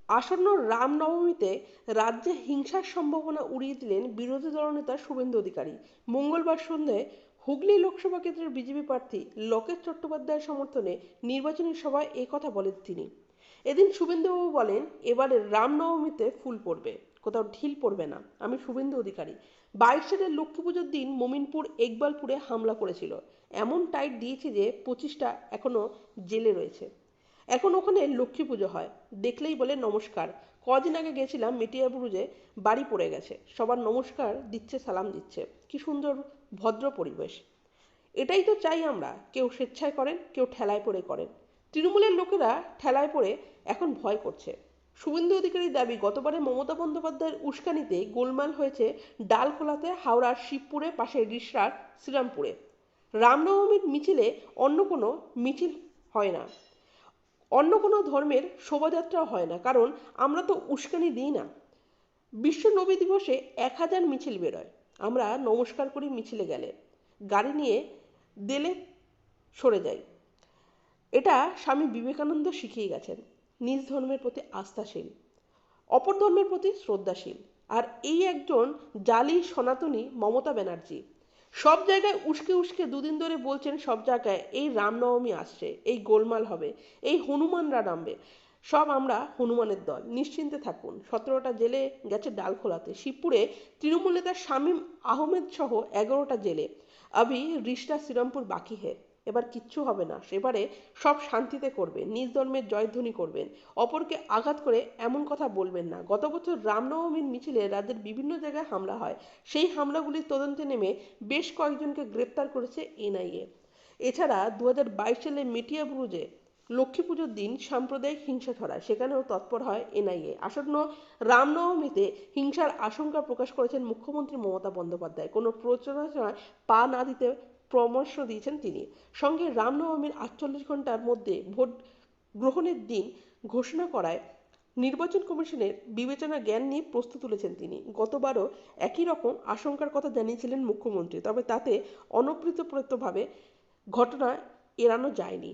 আসন্ন রামনবমীতে রাজ্যে হিংসার সম্ভাবনা উড়িয়ে দিলেন বিরোধী দলনেতা শুভেন্দু অধিকারী। মঙ্গলবার সন্ধ্যায় হুগলি লোকসভা কেন্দ্রের বিজেপি প্রার্থী লোকেশ চট্টোপাধ্যায়ের সমর্থনে নির্বাচনী সভায় এ কথা বলেন তিনি। এদিন শুভেন্দুবাবু বলেন, এবারে রামনবমীতে ফুল পড়বে, কোথাও ঢিল পড়বে না। আমি শুভেন্দু অধিকারী। 22 সালের লক্ষ্মী পুজোর দিন মোমিনপুর ইকবালপুরে হামলা করেছিল, এমন টাইট দিয়েছি যে 25টা এখনো জেলে রয়েছে। এখন ওখানে লক্ষ্মী পুজো হয়, দেখলেই বলে নমস্কার। কদিন আগে গেছিলাম মেটিয়াবুরুজে, বাড়ি পড়ে গেছে, সবার নমস্কার দিচ্ছে, সালাম দিচ্ছে। কি সুন্দর ভদ্র পরিবেশ। এটাই তো চাই আমরা, কেউ স্বেচ্ছায় করেন, কেউ ঠেলায় পড়ে করেন। তৃণমূলের লোকেরা ঠেলায় পড়ে এখন ভয় করছে। শুভেন্দু অধিকারীর দাবি, গতবারে মমতা বন্দ্যোপাধ্যায়ের উস্কানিতে গোলমাল হয়েছে ডালখোলাতে, হাওড়ার শিবপুরে, পাশে রিষড়ার শ্রীরামপুরে। রামনবমীর মিছিলে অন্য কোনো মিছিল হয় না, অন্য কোনো ধর্মের শোভাযাত্রা হয় না, কারণ আমরা তো উস্কানি দিই না। বিশ্ব নবী দিবসে 1000 মিছিল বেরোয়, আমরা নমস্কার করি মিছিলে গেলে, গাড়ি নিয়ে দেলে সরে যাই। এটা স্বামী বিবেকানন্দ শিখিয়ে গেছেন। নিজ ধর্মের প্রতি আস্থাশীল, অপর ধর্মের প্রতি শ্রদ্ধাশীল। আর এই একজন জালি সনাতনী মমতা ব্যানার্জি সব জায়গায় উস্কে উস্কে দুদিন ধরে বলছেন, সব জায়গায় এই রামনবমী আসছে, এই গোলমাল হবে, এই হনুমানরা নামবে। সব আমরা হনুমানের দল, নিশ্চিন্তে থাকুন। 17টা জেলে গেছে ডালখোলাতে, শিবপুরে তৃণমূল নেতা শামীম আহমেদ সহ 11টা জেলে। আবি রিশটা শ্রীরামপুর বাকি হে। এবার কিচ্ছু হবে না, সেবারে সব শান্তিতে করবেন, নিজ ধর্মের জয়ধ্বনি করবেন, অপরকে আঘাত করে এমন কথা বলবেন না। গত বছর রামনবমীর মিছিলে রাজ্যের বিভিন্ন জায়গায় হামলা হয়, সেই হামলাগুলির তদন্তে নেমে বেশ কয়েকজনকে গ্রেপ্তার করেছে এনআইএ। এছাড়া 2022 সালে মেটিয়াবুরুজে লক্ষ্মী পুজোর দিন সাম্প্রদায়িক হিংসা ছড়ায়, সেখানেও তৎপর হয় এনআইএ। আসন্ন রামনবমীতে হিংসার আশঙ্কা প্রকাশ করেছেন মুখ্যমন্ত্রী মমতা বন্দ্যোপাধ্যায়। কোনো প্রচারণায় পা না দিতে পরামর্শ দিয়েছেন তিনি। সঙ্গে রামনবমীর 48 ঘন্টার মধ্যে ভোট গ্রহণের দিন ঘোষণা করায় নির্বাচন কমিশনের বিবেচনা জ্ঞান নিয়ে প্রশ্ন তুলেছেন তিনি। গতবারও একই রকম আশঙ্কার কথা জানিয়েছিলেন মুখ্যমন্ত্রী, তবে তাতে অনভিপ্রেতভাবে ঘটনা এড়ানো যায়নি।